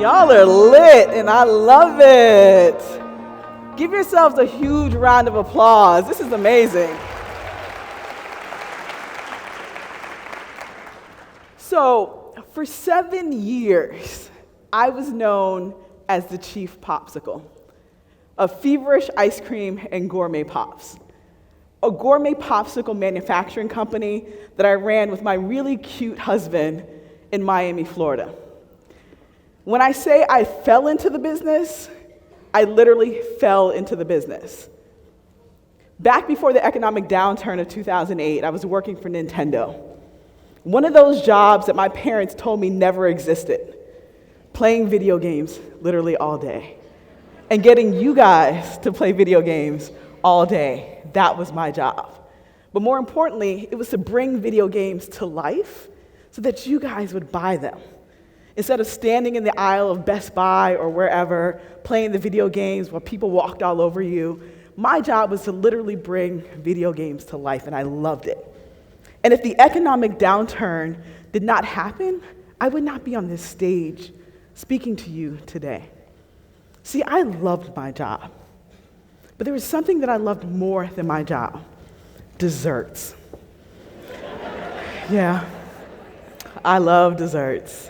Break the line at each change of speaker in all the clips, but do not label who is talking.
Y'all are lit, and I love it. Give yourselves a huge round of applause. This is amazing. So, for 7 years, I was known as the Chief Popsicle of Feverish Ice Cream and Gourmet Pops, a gourmet popsicle manufacturing company that I ran with my really cute husband in Miami, Florida. When I say I fell into the business, I literally fell into the business. Back before the economic downturn of 2008, I was working for Nintendo. One of those jobs that my parents told me never existed, playing video games literally all day. And getting you guys to play video games all day, that was my job. But more importantly, it was to bring video games to life so that you guys would buy them. Instead of standing in the aisle of Best Buy or wherever, playing the video games while people walked all over you, my job was to literally bring video games to life, and I loved it. And if the economic downturn did not happen, I would not be on this stage speaking to you today. See, I loved my job, but there was something that I loved more than my job: desserts. Yeah, I love desserts.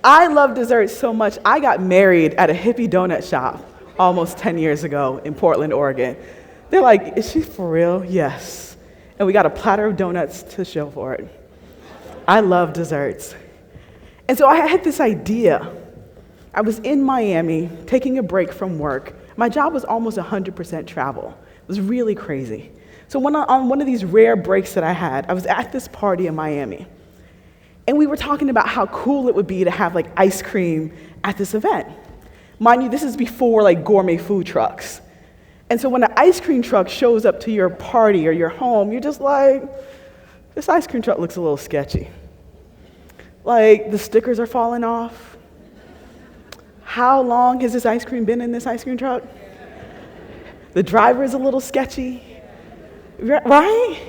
I love desserts so much, I got married at a hippie donut shop almost 10 years ago in Portland, Oregon. They're like, is she for real? Yes. And we got a platter of donuts to show for it. I love desserts. And so I had this idea. I was in Miami taking a break from work. My job was almost 100% travel. It was really crazy. So on one of these rare breaks that I had, I was at this party in Miami. And we were talking about how cool it would be to have like ice cream at this event. Mind you, this is before like gourmet food trucks. And so when an ice cream truck shows up to your party or your home, you're just like, this ice cream truck looks a little sketchy. Like the stickers are falling off. How long has this ice cream been in this ice cream truck? The driver is a little sketchy, right?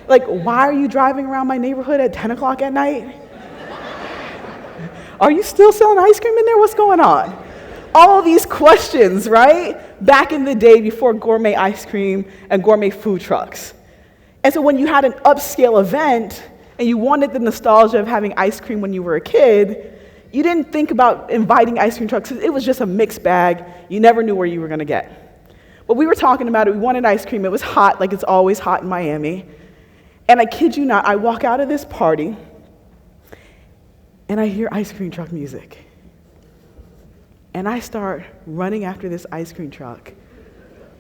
Like, why are you driving around my neighborhood at 10 o'clock at night? Are you still selling ice cream in there? What's going on? All these questions, right? Back in the day before gourmet ice cream and gourmet food trucks. And so when you had an upscale event and you wanted the nostalgia of having ice cream when you were a kid, you didn't think about inviting ice cream trucks. It was just a mixed bag. You never knew where you were going to get. But we were talking about it. We wanted ice cream. It was hot, like it's always hot in Miami. And I kid you not, I walk out of this party, and I hear ice cream truck music. And I start running after this ice cream truck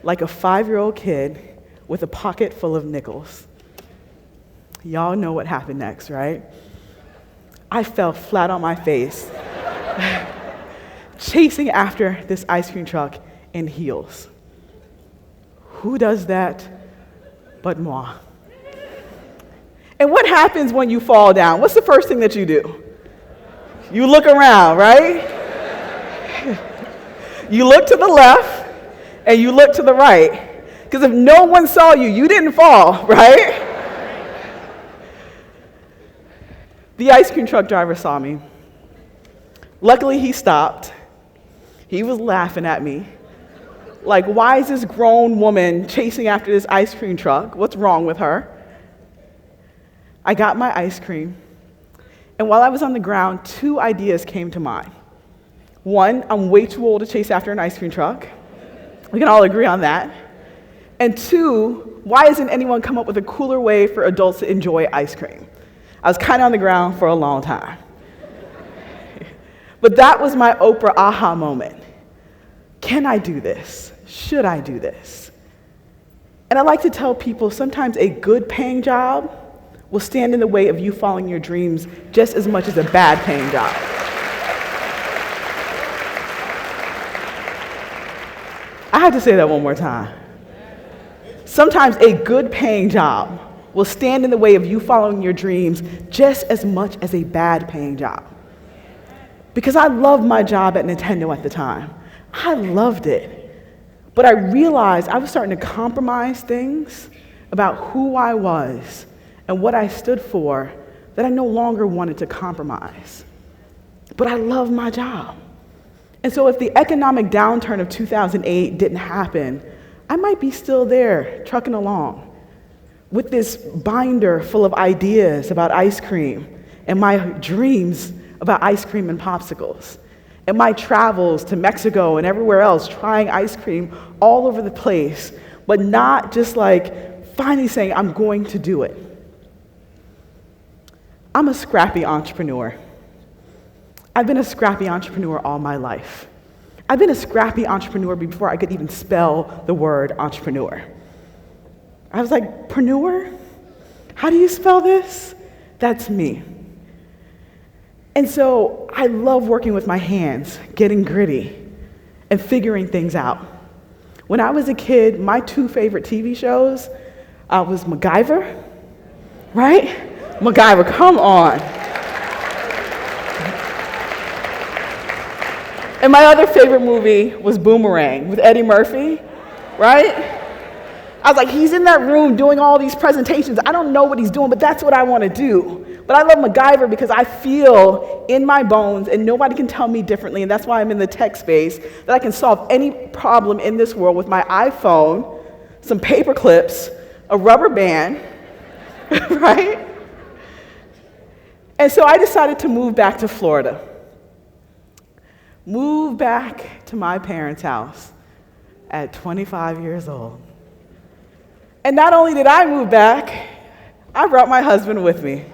like a 5-year-old kid with a pocket full of nickels. Y'all know what happened next, right? I fell flat on my face, chasing after this ice cream truck in heels. Who does that but moi? And what happens when you fall down? What's the first thing that you do? You look around, right? You look to the left and you look to the right. Because if no one saw you, you didn't fall, right? The ice cream truck driver saw me. Luckily, he stopped. He was laughing at me. Like, why is this grown woman chasing after this ice cream truck? What's wrong with her? I got my ice cream, and while I was on the ground, 2 ideas came to mind. One, I'm way too old to chase after an ice cream truck. We can all agree on that. And 2, why hasn't anyone come up with a cooler way for adults to enjoy ice cream? I was kind of on the ground for a long time. But that was my Oprah aha moment. Can I do this? Should I do this? And I like to tell people sometimes a good paying job will stand in the way of you following your dreams just as much as a bad paying job. I had to say that one more time. Sometimes a good paying job will stand in the way of you following your dreams just as much as a bad paying job. Because I loved my job at Nintendo at the time. I loved it. But I realized I was starting to compromise things about who I was and what I stood for that I no longer wanted to compromise. but I love my job. And so if the economic downturn of 2008 didn't happen, I might be still there, trucking along, with this binder full of ideas about ice cream and my dreams about ice cream and popsicles, and my travels to Mexico and everywhere else, trying ice cream all over the place, but not just like finally saying, I'm going to do it. I'm a scrappy entrepreneur. I've been a scrappy entrepreneur all my life. I've been a scrappy entrepreneur before I could even spell the word entrepreneur. I was like, preneur? How do you spell this? That's me. And so I love working with my hands, getting gritty, and figuring things out. When I was a kid, my two favorite TV shows was MacGyver, right? MacGyver, come on. And my other favorite movie was Boomerang with Eddie Murphy, right? I was like, he's in that room doing all these presentations. I don't know what he's doing, but that's what I want to do. But I love MacGyver because I feel in my bones, and nobody can tell me differently, and that's why I'm in the tech space, that I can solve any problem in this world with my iPhone, some paper clips, a rubber band, right? And so I decided to move back to Florida. Move back to my parents' house at 25 years old. And not only did I move back, I brought my husband with me.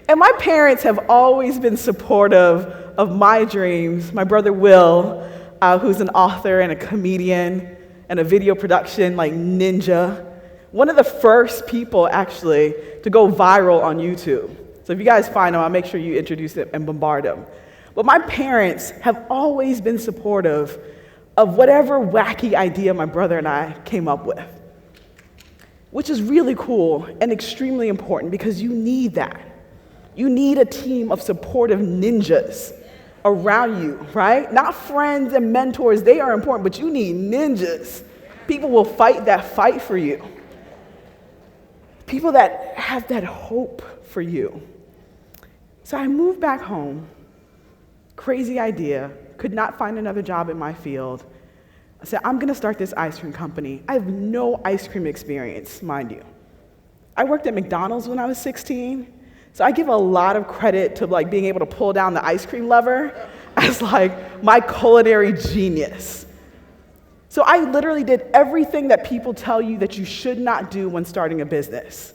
And my parents have always been supportive of my dreams. My brother Will, who's an author and a comedian and a video production like ninja, one of the first people actually to go viral on YouTube. So if you guys find him, I'll make sure you introduce him and bombard him. But my parents have always been supportive of whatever wacky idea my brother and I came up with, which is really cool and extremely important because you need that. You need a team of supportive ninjas around you, right? Not friends and mentors, they are important, but you need ninjas. People will fight that fight for you. People that have that hope for you. So I moved back home, crazy idea, could not find another job in my field. I said, I'm gonna start this ice cream company. I have no ice cream experience, mind you. I worked at McDonald's when I was 16, so I give a lot of credit to like being able to pull down the ice cream lever as like my culinary genius. So I literally did everything that people tell you that you should not do when starting a business.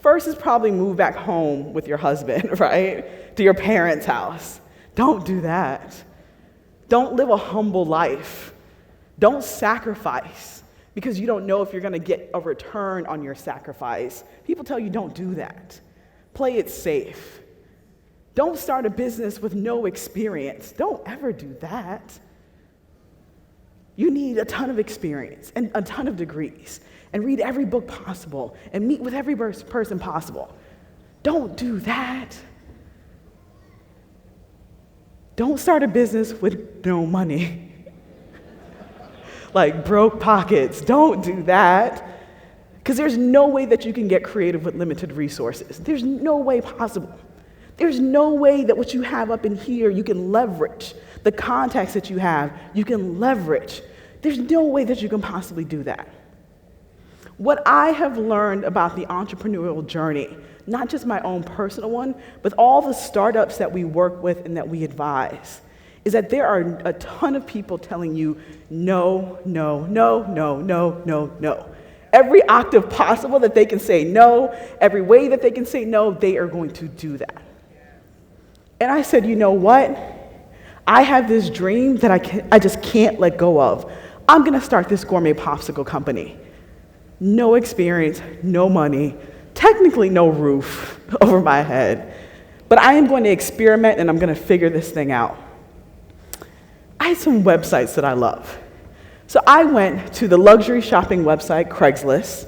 First is probably move back home with your husband, right? To your parents' house. Don't do that. Don't live a humble life. Don't sacrifice because you don't know if you're going to get a return on your sacrifice. People tell you don't do that. Play it safe. Don't start a business with no experience. Don't ever do that. You need a ton of experience and a ton of degrees and read every book possible and meet with every person possible. Don't do that. Don't start a business with no money. Like broke pockets. Don't do that. Because there's no way that you can get creative with limited resources. There's no way possible. There's no way that what you have up in here you can leverage. The contacts that you have, you can leverage. There's no way that you can possibly do that. What I have learned about the entrepreneurial journey, not just my own personal one, but all the startups that we work with and that we advise, is that there are a ton of people telling you no, no, no, no, no, no, no. Every octave possible that they can say no, every way that they can say no, they are going to do that. And I said, you know what? I have this dream that I just can't let go of. I'm gonna start this gourmet popsicle company. No experience, no money, technically no roof over my head, but I am going to experiment and I'm gonna figure this thing out. I had some websites that I love. So I went to the luxury shopping website, Craigslist.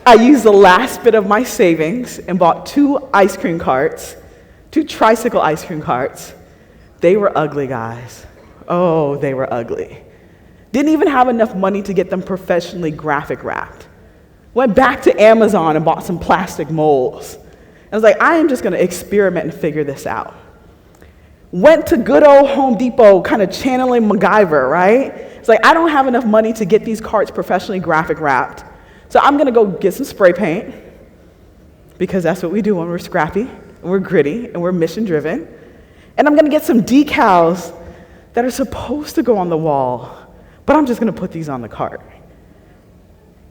I used the last bit of my savings and bought 2 ice cream carts, 2 tricycle ice cream carts. They were ugly, guys. Oh, they were ugly. Didn't even have enough money to get them professionally graphic wrapped. Went back to Amazon and bought some plastic molds. I was like, I am just gonna experiment and figure this out. Went to good old Home Depot, kind of channeling MacGyver, right? It's like, I don't have enough money to get these carts professionally graphic wrapped. So I'm gonna go get some spray paint, because that's what we do when we're scrappy, and we're gritty, and we're mission driven. And I'm gonna get some decals that are supposed to go on the wall, but I'm just gonna put these on the cart.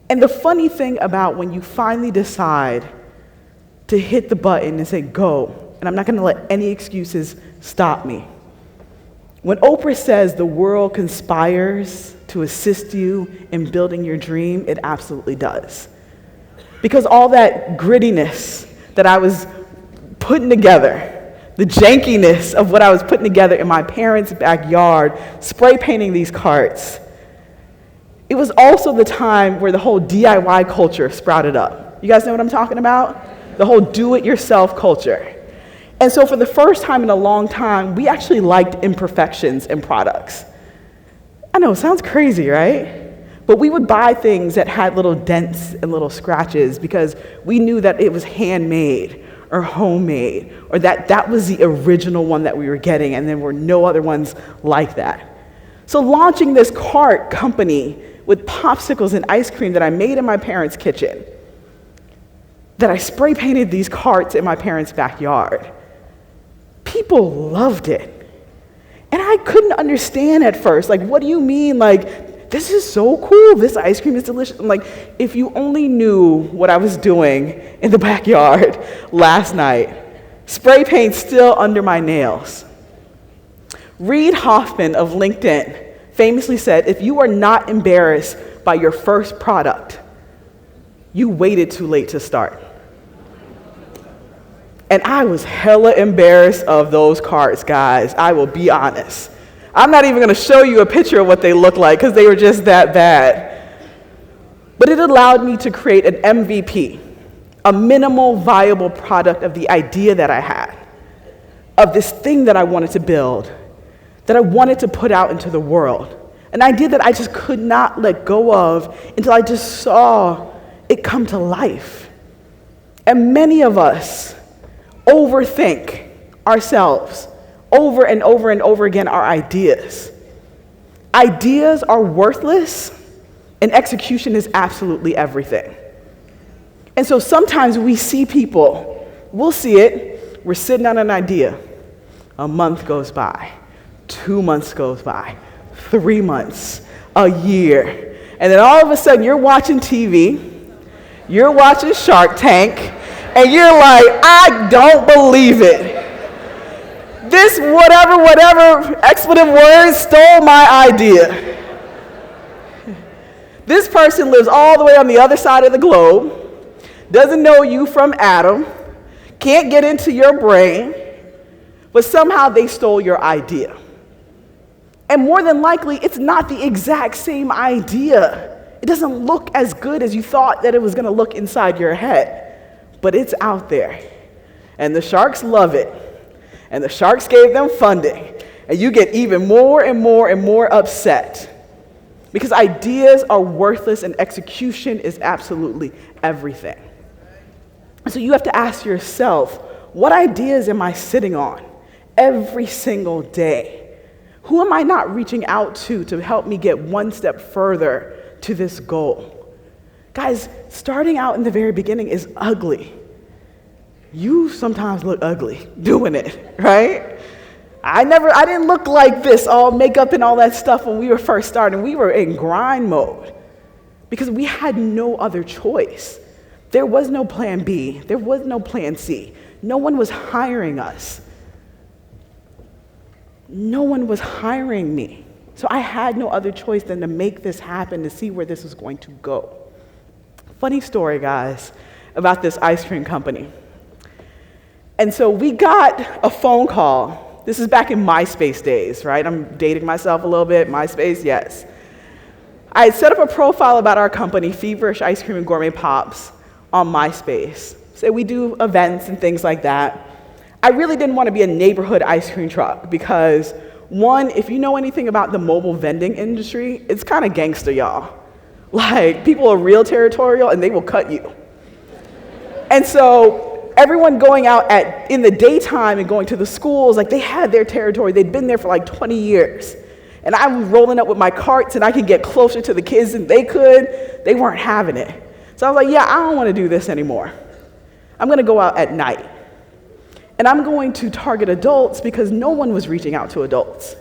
And the funny thing about when you finally decide to hit the button and say go, and I'm not gonna let any excuses stop me. When Oprah says the world conspires to assist you in building your dream, it absolutely does. Because all that grittiness that I was putting together, the jankiness of what I was putting together in my parents' backyard, spray painting these carts, it was also the time where the whole DIY culture sprouted up. You guys know what I'm talking about? The whole do-it-yourself culture. And so for the first time in a long time, we actually liked imperfections in products. I know, it sounds crazy, right? But we would buy things that had little dents and little scratches because we knew that it was handmade or homemade, or that that was the original one that we were getting and there were no other ones like that. So launching this cart company with popsicles and ice cream that I made in my parents' kitchen, that I spray painted these carts in my parents' backyard, people loved it. And I couldn't understand at first, like, what do you mean? Like, this is so cool. This ice cream is delicious. I'm like, if you only knew what I was doing in the backyard last night. Spray paint still under my nails. Reid Hoffman of LinkedIn famously said, if you are not embarrassed by your first product, you waited too late to start. And I was hella embarrassed of those carts, guys. I will be honest. I'm not even gonna show you a picture of what they look like because they were just that bad. But it allowed me to create an MVP, a minimal viable product of the idea that I had, of this thing that I wanted to build, that I wanted to put out into the world. An idea that I just could not let go of until I just saw it come to life. And many of us overthink ourselves over and over and over again, our ideas. Ideas are worthless, and execution is absolutely everything. And so sometimes we see people, we'll see it, we're sitting on an idea. A month goes by, 2 months goes by, 3 months, a year. And then all of a sudden you're watching TV, you're watching Shark Tank, and you're like, I don't believe it. This whatever expletive word stole my idea. This person lives all the way on the other side of the globe, doesn't know you from Adam, can't get into your brain, but somehow they stole your idea. And more than likely, it's not the exact same idea. It doesn't look as good as you thought that it was gonna look inside your head, but it's out there. And the sharks love it. And the sharks gave them funding. And you get even more and more and more upset because ideas are worthless and execution is absolutely everything. So you have to ask yourself, what ideas am I sitting on every single day? Who am I not reaching out to help me get one step further to this goal? Guys, starting out in the very beginning is ugly. You sometimes look ugly doing it, right? I didn't look like this, all makeup and all that stuff when we were first starting. We were in grind mode because we had no other choice. There was no plan B. There was no plan C. No one was hiring us. No one was hiring me. So I had no other choice than to make this happen, to see where this was going to go. Funny story, guys, about this ice cream company. And so we got a phone call. This is back in MySpace days, right? I'm dating myself a little bit. MySpace, yes. I had set up a profile about our company, Feverish Ice Cream and Gourmet Pops, on MySpace. So we do events and things like that. I really didn't want to be a neighborhood ice cream truck because, one, if you know anything about the mobile vending industry, it's kind of gangster, y'all. Like, people are real territorial and they will cut you. And so everyone going out in the daytime and going to the schools, like they had their territory. They'd been there for like 20 years. And I was rolling up with my carts and I could get closer to the kids than they could. They weren't having it. So I was like, yeah, I don't want to do this anymore. I'm going to go out at night. And I'm going to target adults because no one was reaching out to adults,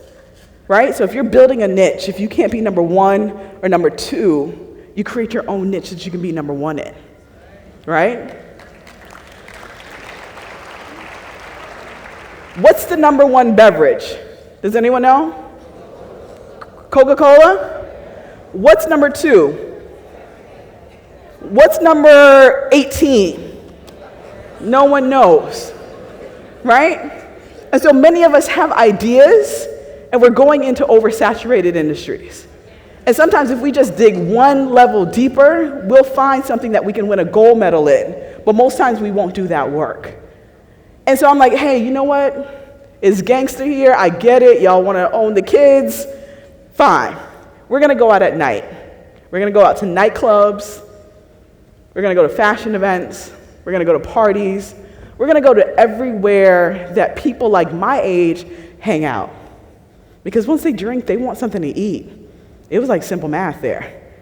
right? So if you're building a niche, if you can't be number one or number two, you create your own niche that you can be number one in, right? What's the number one beverage? Does anyone know? Coca-Cola? What's number two? What's number 18? No one knows, right? And so many of us have ideas, and we're going into oversaturated industries. And sometimes if we just dig one level deeper, we'll find something that we can win a gold medal in. But most times we won't do that work. And so I'm like, hey, you know what? It's gangster here. I get it. Y'all want to own the kids. Fine. We're going to go out at night. We're going to go out to nightclubs. We're going to go to fashion events. We're going to go to parties. We're going to go to everywhere that people like my age hang out. Because once they drink, they want something to eat. It was like simple math there.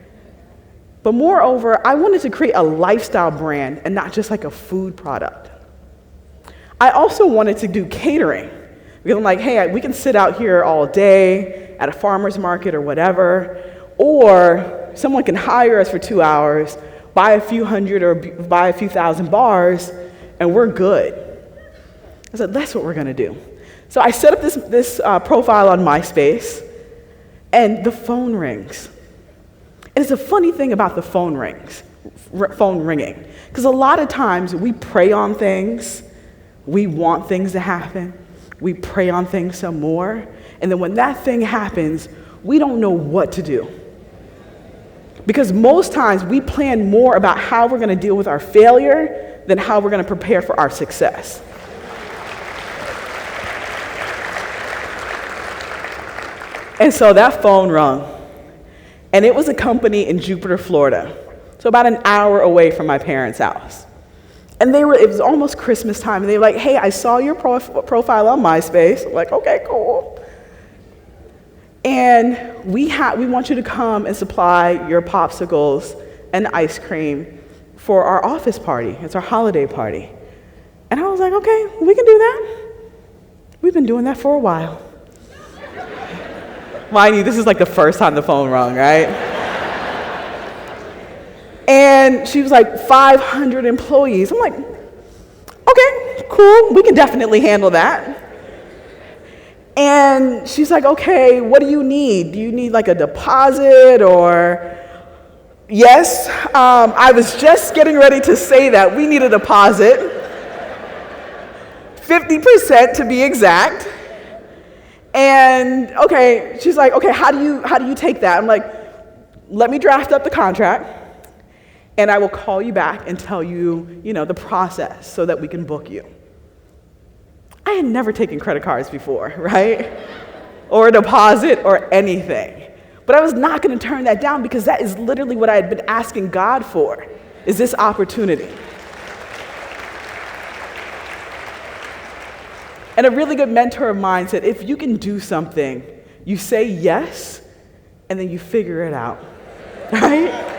But moreover, I wanted to create a lifestyle brand and not just like a food product. I also wanted to do catering. Because I'm like, hey, we can sit out here all day at a farmer's market or whatever, or someone can hire us for 2 hours, buy a few hundred or buy a few thousand bars, and we're good. I said, that's what we're going to do. So I set up this profile on MySpace, and the phone rings. And it's a funny thing about the phone ringing, because a lot of times we pray on things, we want things to happen, we pray on things some more, and then when that thing happens, we don't know what to do. Because most times we plan more about how we're going to deal with our failure than how we're going to prepare for our success. And so that phone rung, and it was a company in Jupiter, Florida, so about an hour away from my parents' house. And it was almost Christmas time, and they were like, hey, I saw your profile on MySpace. I'm like, okay, cool. And we want you to come and supply your popsicles and ice cream for our office party. It's our holiday party. And I was like, okay, we can do that. We've been doing that for a while. Mind you, this is like the first time the phone rung, right? And she was like, 500 employees. I'm like, okay, cool, we can definitely handle that. And she's like, okay, what do you need? Do you need like a deposit or? Yes, I was just getting ready to say that. We need a deposit, 50% to be exact. And okay, she's like, okay, how do you take that? I'm like, let me draft up the contract, and I will call you back and tell you, the process so that we can book you. I had never taken credit cards before, right? Or a deposit or anything. But I was not going to turn that down because that is literally what I had been asking God for, is this opportunity. And a really good mentor of mine said, if you can do something, you say yes, and then you figure it out, right?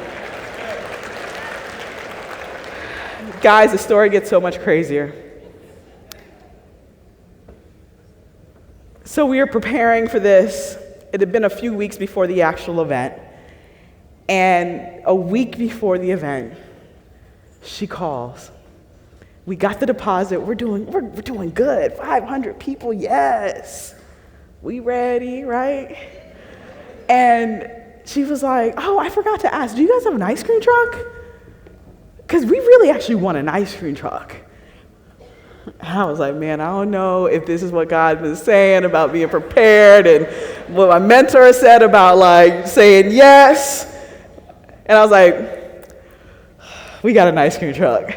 Guys, the story gets so much crazier. So we were preparing for this. It had been a few weeks before the actual event. And a week before the event, she calls. We got the deposit. We're doing good. 500 people, yes. We ready, right? And she was like, oh, I forgot to ask, do you guys have an ice cream truck? Because we really actually want an ice cream truck. And I was like, man, I don't know if this is what God was saying about being prepared and what my mentor said about like saying yes. And I was like, we got an ice cream truck.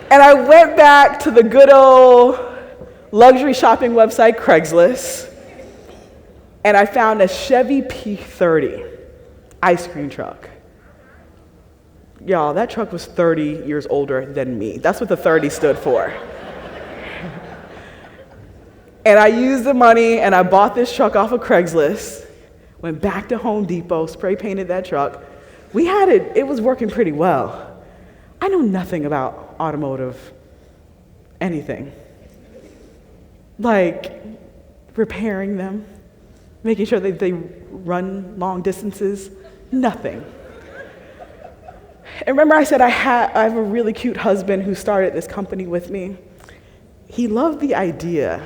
And I went back to the good old luxury shopping website, Craigslist, and I found a Chevy P30 ice cream truck. Y'all, that truck was 30 years older than me. That's what the 30 stood for. And I used the money and I bought this truck off of Craigslist, went back to Home Depot, spray painted that truck. We had it, it was working pretty well. I know nothing about automotive anything. Like repairing them, making sure that they run long distances, nothing. And remember I said I have a really cute husband who started this company with me. He loved the idea.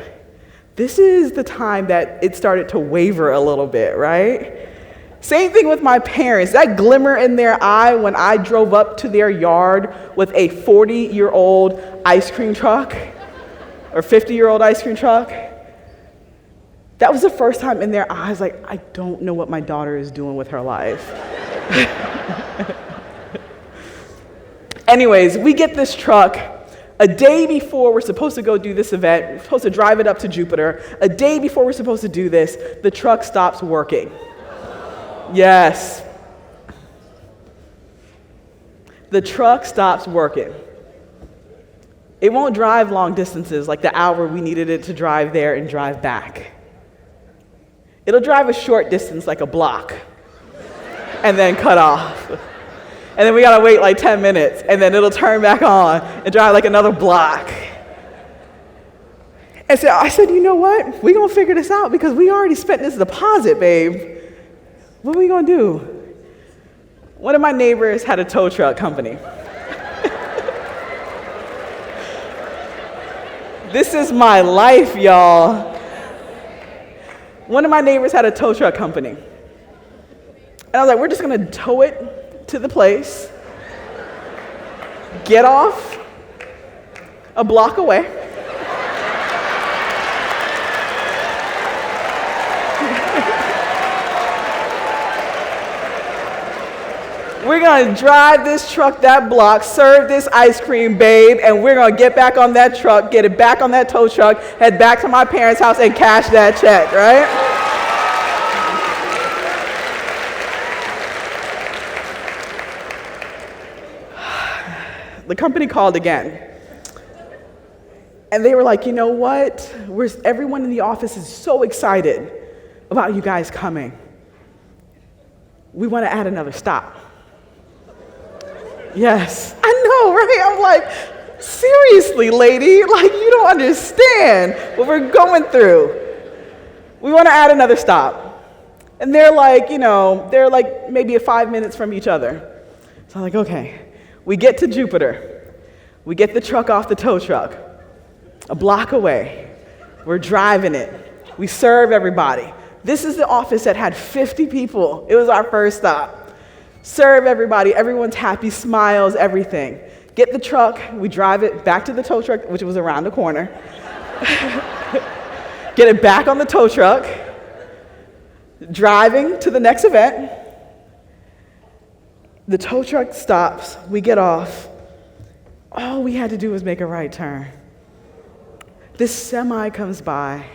This is the time that it started to waver a little bit, right? Same thing with my parents. That glimmer in their eye when I drove up to their yard with a 40-year-old ice cream truck or 50-year-old ice cream truck. That was the first time in their eyes, like, I don't know what my daughter is doing with her life. Anyways, we get this truck. A day before we're supposed to go do this event, we're supposed to drive it up to Jupiter. A day before we're supposed to do this, the truck stops working. Yes. The truck stops working. It won't drive long distances like the hour we needed it to drive there and drive back. It'll drive a short distance like a block and then cut off. And then we gotta wait like 10 minutes, and then it'll turn back on and drive like another block. And so I said, you know what? We're gonna figure this out because we already spent this deposit, babe. What are we gonna do? One of my neighbors had a tow truck company. This is my life, y'all. One of my neighbors had a tow truck company. And I was like, we're just gonna tow it to the place, get off a block away, we're gonna drive this truck that block, serve this ice cream, babe, and we're gonna get back on that truck, get it back on that tow truck, head back to my parents' house and cash that check, right? The company called again. And they were like, you know what? Everyone in the office is so excited about you guys coming. We want to add another stop. Yes, I know, right? I'm like, seriously, lady, like you don't understand what we're going through. We want to add another stop. And they're like, they're like maybe 5 minutes from each other. So I'm like, okay. We get to Jupiter. We get the truck off the tow truck. A block away. We're driving it. We serve everybody. This is the office that had 50 people. It was our first stop. Serve everybody. Everyone's happy, smiles, everything. Get the truck. We drive it back to the tow truck, which was around the corner. Get it back on the tow truck. Driving to the next event. The tow truck stops, we get off. All we had to do was make a right turn. This semi comes by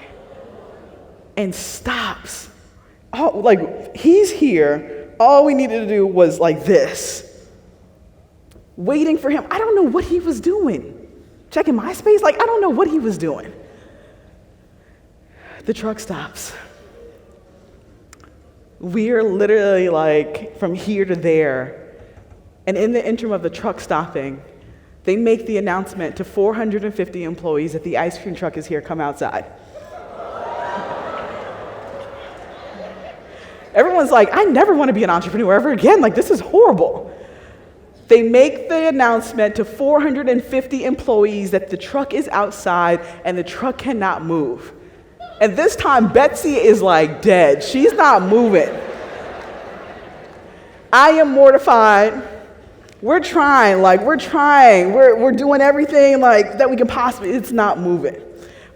and stops. He's here. All we needed to do was like this. Waiting for him. I don't know what he was doing. Checking MySpace? I don't know what he was doing. The truck stops. We're literally from here to there. And in the interim of the truck stopping, they make the announcement to 450 employees that the ice cream truck is here, come outside. Everyone's like, I never want to be an entrepreneur ever again. This is horrible. They make the announcement to 450 employees that the truck is outside and the truck cannot move. And this time, Betsy is dead. She's not moving. I am mortified. We're trying, we're doing everything that we can possibly, it's not moving.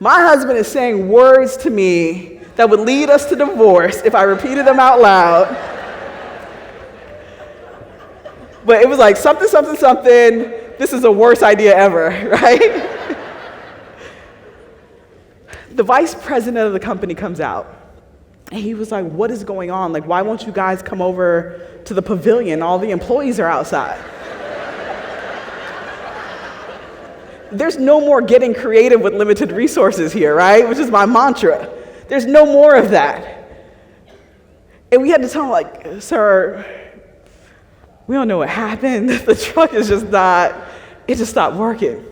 My husband is saying words to me that would lead us to divorce if I repeated them out loud. But it was something, something, something, this is the worst idea ever, right? The vice president of the company comes out. And he was like, what is going on? Why won't you guys come over to the pavilion? All the employees are outside. There's no more getting creative with limited resources here, right? Which is my mantra. There's no more of that. And we had to tell him, like, sir, we don't know what happened. The truck is just not, it just stopped working.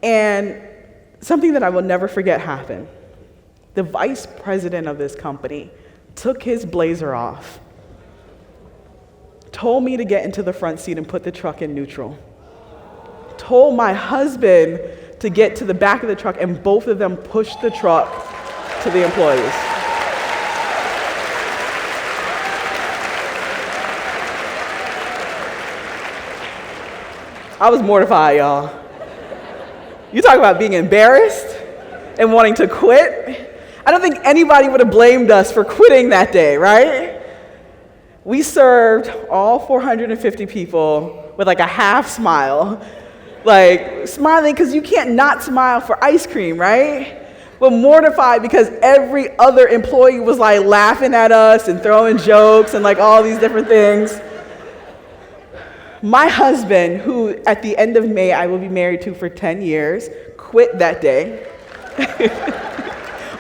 And something that I will never forget happened. The vice president of this company took his blazer off, told me to get into the front seat and put the truck in neutral, told my husband to get to the back of the truck, and both of them pushed the truck to the employees. I was mortified, y'all. You talk about being embarrassed and wanting to quit. I don't think anybody would have blamed us for quitting that day, right? We served all 450 people with like a half smile, like smiling because you can't not smile for ice cream, right? But mortified because every other employee was like laughing at us and throwing jokes and like all these different things. My husband, who at the end of May I will be married to for 10 years, quit that day.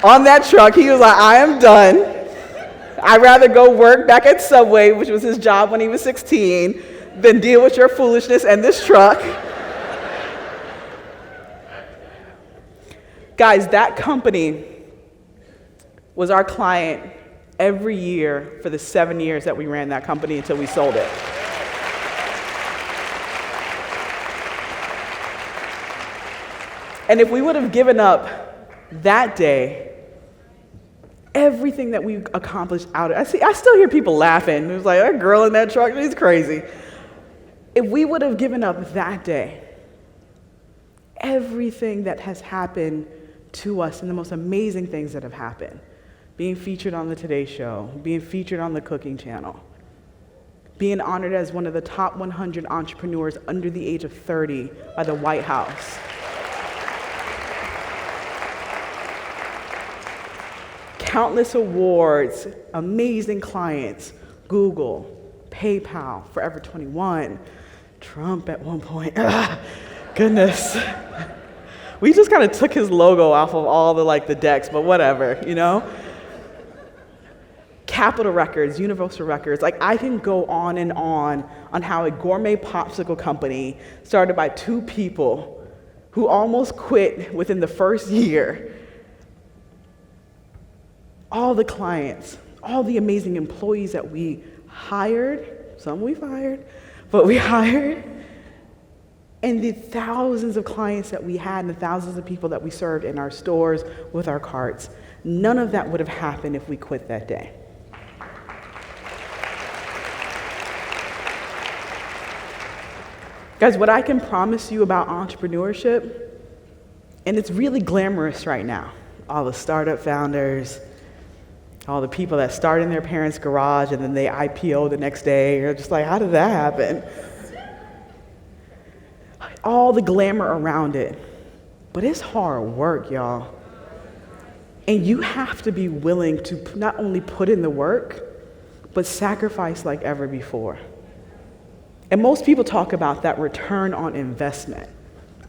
On that truck, he was like, I am done. I'd rather go work back at Subway, which was his job when he was 16, than deal with your foolishness and this truck. Guys, that company was our client every year for the 7 years that we ran that company until we sold it. And if we would have given up that day, everything that we accomplished out of it, I still hear people laughing. It was like, that girl in that truck, she's crazy. If we would have given up that day, everything that has happened to us and the most amazing things that have happened, being featured on the Today Show, being featured on the Cooking Channel, being honored as one of the top 100 entrepreneurs under the age of 30 by the White House, countless awards, amazing clients, Google, PayPal, Forever 21, Trump at one point. Goodness. We just kind of took his logo off of all the decks, but whatever, you know? Capitol Records, Universal Records, I can go on and on how a gourmet popsicle company started by two people who almost quit within the first year. All the clients, all the amazing employees that we hired, some we fired, but we hired, and the thousands of clients that we had and the thousands of people that we served in our stores with our carts, none of that would have happened if we quit that day. Guys, what I can promise you about entrepreneurship, and it's really glamorous right now, all the startup founders, all the people that start in their parents' garage and then they IPO the next day, you're just like, how did that happen? All the glamour around it. But it's hard work, y'all. And you have to be willing to not only put in the work, but sacrifice like ever before. And most people talk about that return on investment,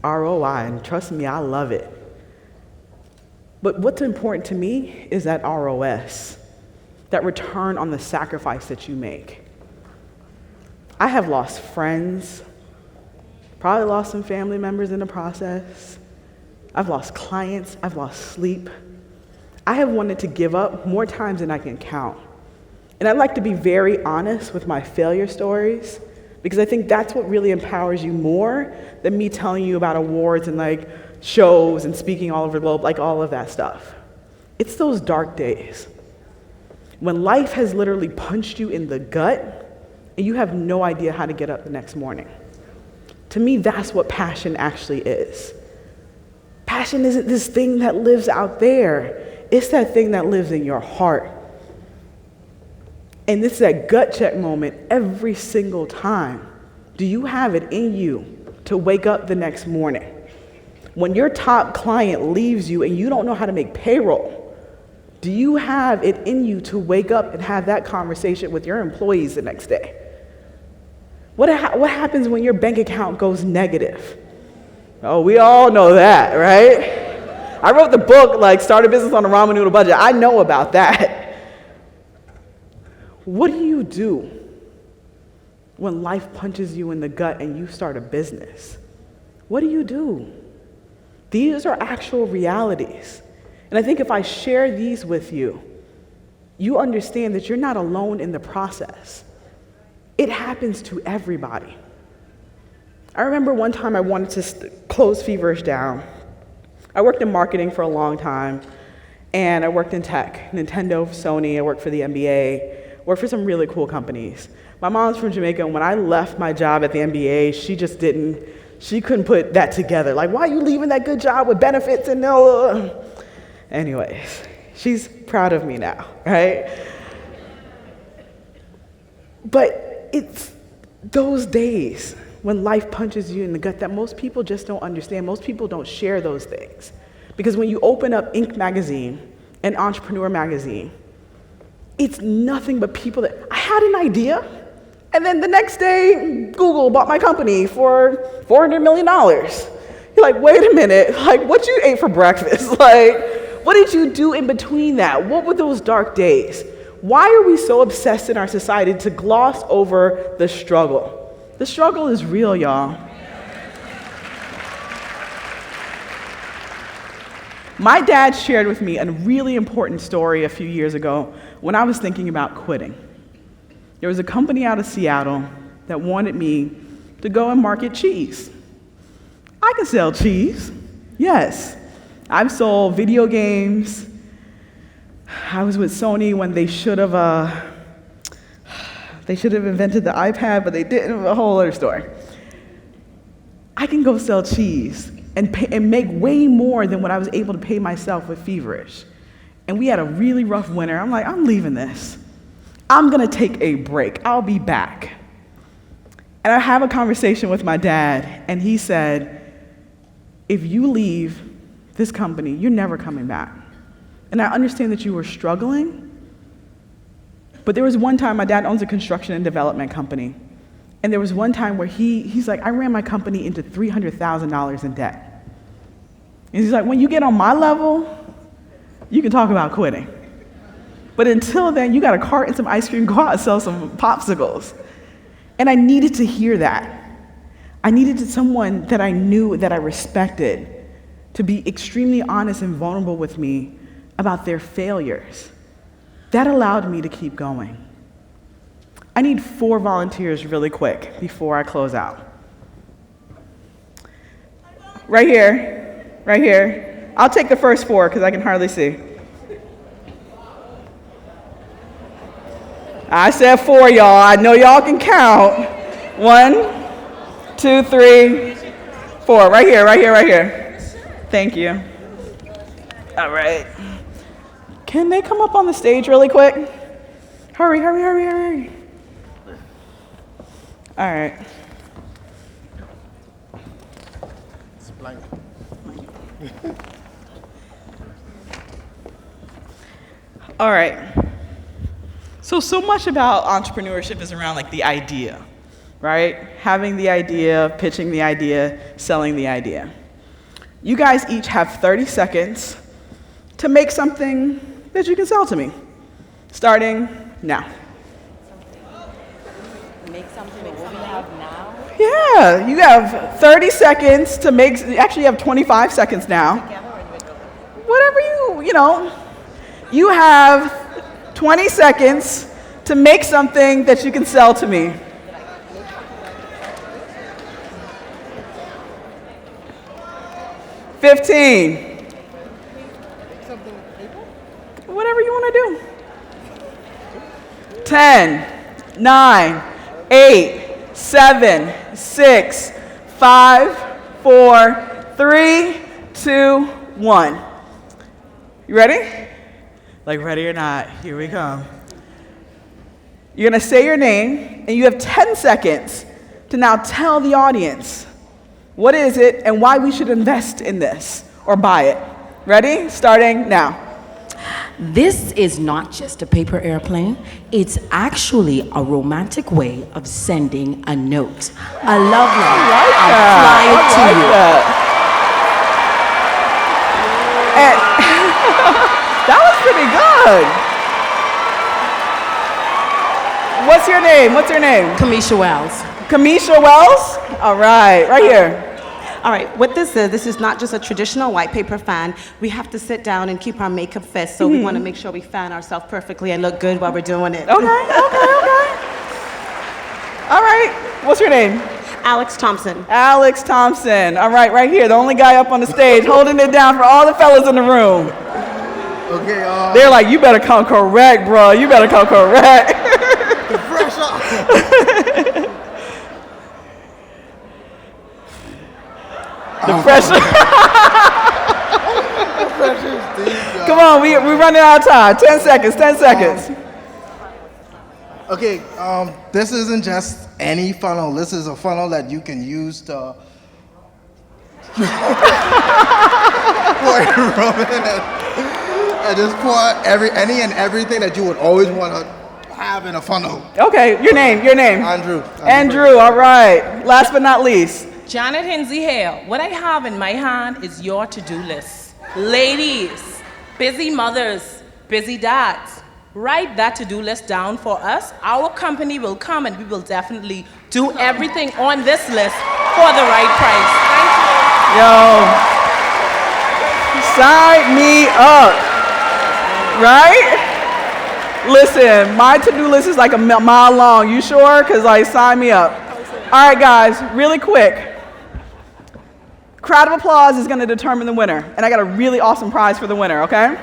ROI, and trust me, I love it. But what's important to me is that ROS, that return on the sacrifice that you make. I have lost friends, probably lost some family members in the process. I've lost clients, I've lost sleep. I have wanted to give up more times than I can count. And I'd like to be very honest with my failure stories, because I think that's what really empowers you more than me telling you about awards and shows and speaking all over the globe, all of that stuff. It's those dark days when life has literally punched you in the gut and you have no idea how to get up the next morning. To me, that's what passion actually is. Passion isn't this thing that lives out there. It's that thing that lives in your heart. And it's that gut check moment every single time. Do you have it in you to wake up the next morning? When your top client leaves you and you don't know how to make payroll, do you have it in you to wake up and have that conversation with your employees the next day? What happens when your bank account goes negative? Oh, we all know that, right? I wrote the book, like, Start a Business on a Ramen Noodle Budget. I know about that. What do you do when life punches you in the gut and you start a business? What do you do? These are actual realities. And I think if I share these with you, you understand that you're not alone in the process. It happens to everybody. I remember one time I wanted to close Feverish down. I worked in marketing for a long time, and I worked in tech, Nintendo, Sony, I worked for the NBA, worked for some really cool companies. My mom's from Jamaica, and when I left my job at the NBA, she couldn't put that together. Like, why are you leaving that good job with benefits and no? Anyways, she's proud of me now, right? But it's those days when life punches you in the gut that most people just don't understand. Most people don't share those things. Because when you open up Inc. magazine and Entrepreneur magazine, it's nothing but people that, I had an idea, and then the next day, Google bought my company for $400 million. You're like, wait a minute, like, what you ate for breakfast? Like, what did you do in between that? What were those dark days? Why are we so obsessed in our society to gloss over the struggle? The struggle is real, y'all. My dad shared with me a really important story a few years ago when I was thinking about quitting. There was a company out of Seattle that wanted me to go and market cheese. I can sell cheese, yes. I've sold video games. I was with Sony when they should have invented the iPad, but they didn't. A whole other story. I can go sell cheese and make way more than what I was able to pay myself with Feverish. And we had a really rough winter. I'm like, I'm leaving this. I'm gonna take a break. I'll be back. And I have a conversation with my dad, and he said, if you leave this company, you're never coming back. And I understand that you were struggling, but there was one time, my dad owns a construction and development company, and there was one time where he's like, I ran my company into $300,000 in debt. And he's like, when you get on my level, you can talk about quitting. But until then, you got a cart and some ice cream, go out and sell some popsicles. And I needed to hear that. I needed someone that I knew, that I respected, to be extremely honest and vulnerable with me about their failures. That allowed me to keep going. I need 4 volunteers really quick before I close out. Right here, right here. I'll take the first 4 because I can hardly see. I said 4, y'all. I know y'all can count. 1, 2, 3, 4. Right here, right here, right here. Thank you. All right. Can they come up on the stage really quick? Hurry, hurry, hurry, hurry. All right.
It's blank.
All right. So much about entrepreneurship is around like the idea, right? Having the idea, pitching the idea, selling the idea. You guys each have 30 seconds to make something that you can sell to me, starting now.
Make something that we have now?
Yeah, you have 30 seconds to make, actually you have 25 seconds now. Whatever you have 20 seconds to make something that you can sell to me. $15. Whatever you want to do. 10, 9, 8, 7, 6, 5, 4, 3, 2, 1. You ready? Like ready or not, here we come. You're gonna say your name, and you have 10 seconds to now tell the audience what is it and why we should invest in this or buy it. Ready? Starting now.
This is not just a paper airplane. It's actually a romantic way of sending a note. A love letter.
I like
I'll fly it to you.
that. good. What's your name? What's your name?
Kamisha Wells.
Kamisha Wells? All right, right here.
All right, what this is not just a traditional white paper fan. We have to sit down and keep our makeup fit, so we want to make sure we fan ourselves perfectly and look good while we're doing it.
Okay. All right, what's your name?
Alex Thompson.
Alex Thompson. All right, right here, the only guy up on the stage holding it down for all the fellas in the room.
Okay,
They're like, you better come correct, bro. You better come correct.
the pressure.
The pressure.
The pressure is deep, y'all.
Come on, we're running out of time. 10 seconds, 10 seconds.
Okay, this isn't just any funnel. This is a funnel that you can use to pour your rum in and just pour any and everything that you would always want to have in a funnel.
Okay, your name.
Andrew.
All right. Last but not least.
Janet Hinsey here. What I have in my hand is your to-do list. Ladies, busy mothers, busy dads, write that to-do list down for us. Our company will come and we will definitely do everything on this list for the right price. Thank you.
Yo, sign me up, right? Listen, my to-do list is like a mile long. You sure? Because like, sign me up. All right, guys, really quick. Crowd of applause is going to determine the winner. And I got a really awesome prize for the winner, okay?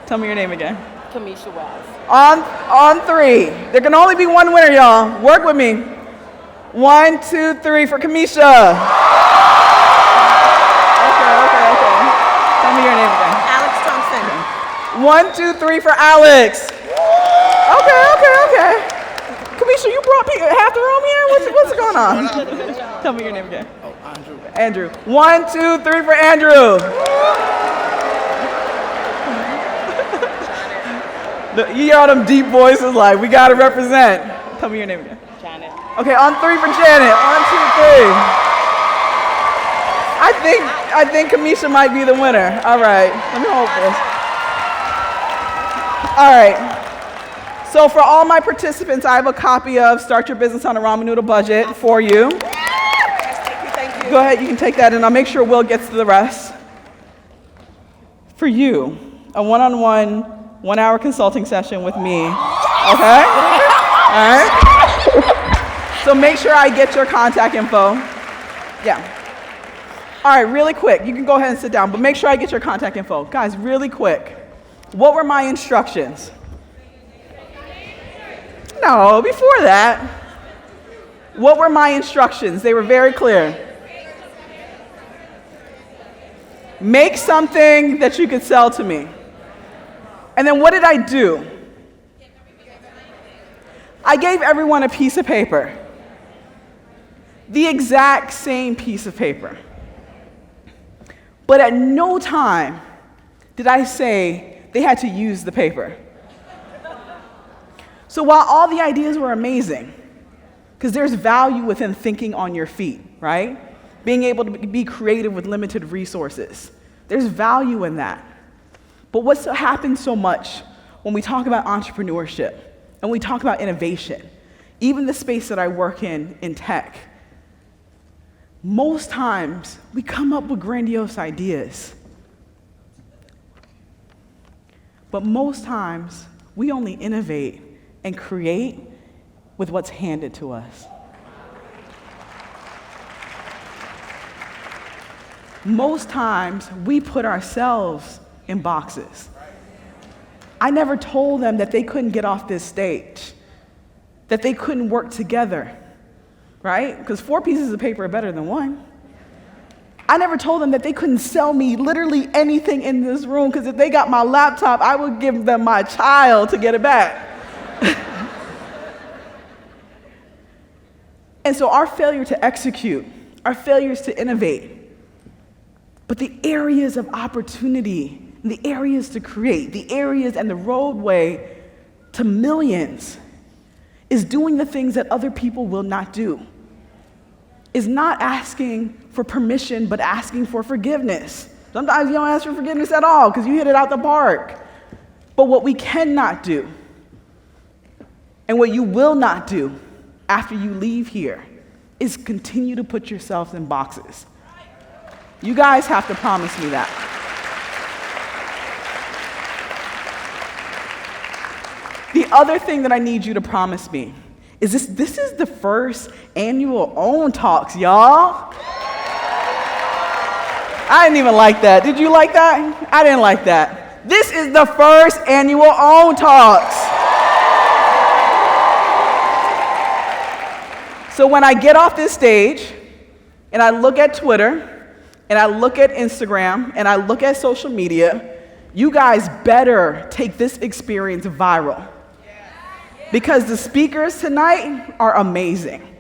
Tell me your name again.
Kamisha Wells.
On three. There can only be one winner, y'all. Work with me. 1, 2, 3 for Kamisha. Okay. Tell me your name again.
Alex Thompson.
1, 2, 3 for Alex. Okay. Kamisha, you brought half the room here? What's going on? Tell me your name again.
Oh, Andrew.
Andrew. 1, 2, 3 for Andrew. You hear all them deep voices like, we gotta represent. Tell me your name again.
Janet.
Okay, on 3 for Janet. 1, 2, 3. I think Kamisha might be the winner. All right, let me hold this. All right. So for all my participants, I have a copy of Start Your Business on a Ramen Noodle Budget for you.
Thank you.
Go ahead, you can take that, and I'll make sure Will gets to the rest. For you, a one-on-one, 1-hour consulting session with me, okay? All right? So make sure I get your contact info. Yeah. All right, really quick. You can go ahead and sit down, but make sure I get your contact info. Guys, really quick. What were my instructions? No, before that. What were my instructions? They were very clear. Make something that you could sell to me. And then what did I do? I gave everyone a piece of paper. The exact same piece of paper. But at no time did I say they had to use the paper. So while all the ideas were amazing, because there's value within thinking on your feet, right? Being able to be creative with limited resources. There's value in that. But what's happened so much when we talk about entrepreneurship and we talk about innovation, even the space that I work in tech, most times we come up with grandiose ideas. But most times we only innovate and create with what's handed to us. Most times we put ourselves in boxes. I never told them that they couldn't get off this stage, that they couldn't work together, right? Because 4 pieces of paper are better than 1. I never told them that they couldn't sell me literally anything in this room, because if they got my laptop, I would give them my child to get it back. And so our failure to execute, our failures to innovate, but the areas of opportunity, the areas to create, the areas and the roadway to millions is doing the things that other people will not do. Is not asking for permission, but asking for forgiveness. Sometimes you don't ask for forgiveness at all because you hit it out the park. But what we cannot do, and what you will not do after you leave here, is continue to put yourselves in boxes. You guys have to promise me that. The other thing that I need you to promise me is this is the first annual OWN Talks, y'all. I didn't even like that. Did you like that? I didn't like that. This is the first annual OWN Talks. So when I get off this stage and I look at Twitter and I look at Instagram and I look at social media, you guys better take this experience viral. Because the speakers tonight are amazing.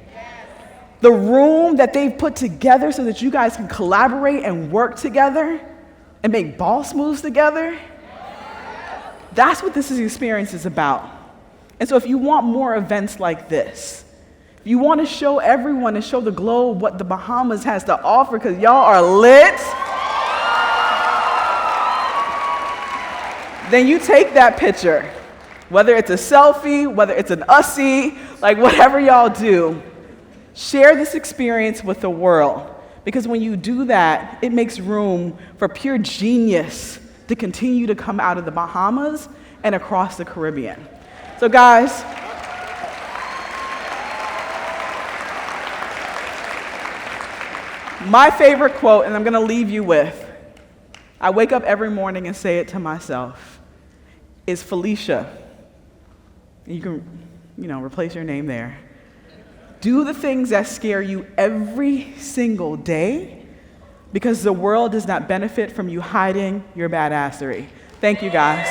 The room that they've put together so that you guys can collaborate and work together and make boss moves together, that's what this experience is about. And so if you want more events like this, if you want to show everyone and show the globe what the Bahamas has to offer, because y'all are lit, then you take that picture, whether it's a selfie, whether it's an ussie, like whatever y'all do, share this experience with the world. Because when you do that, it makes room for pure genius to continue to come out of the Bahamas and across the Caribbean. So guys, my favorite quote, and I'm going to leave you with, I wake up every morning and say it to myself, is Felicia. You can, replace your name there. Do the things that scare you every single day, because the world does not benefit from you hiding your badassery. Thank you, guys.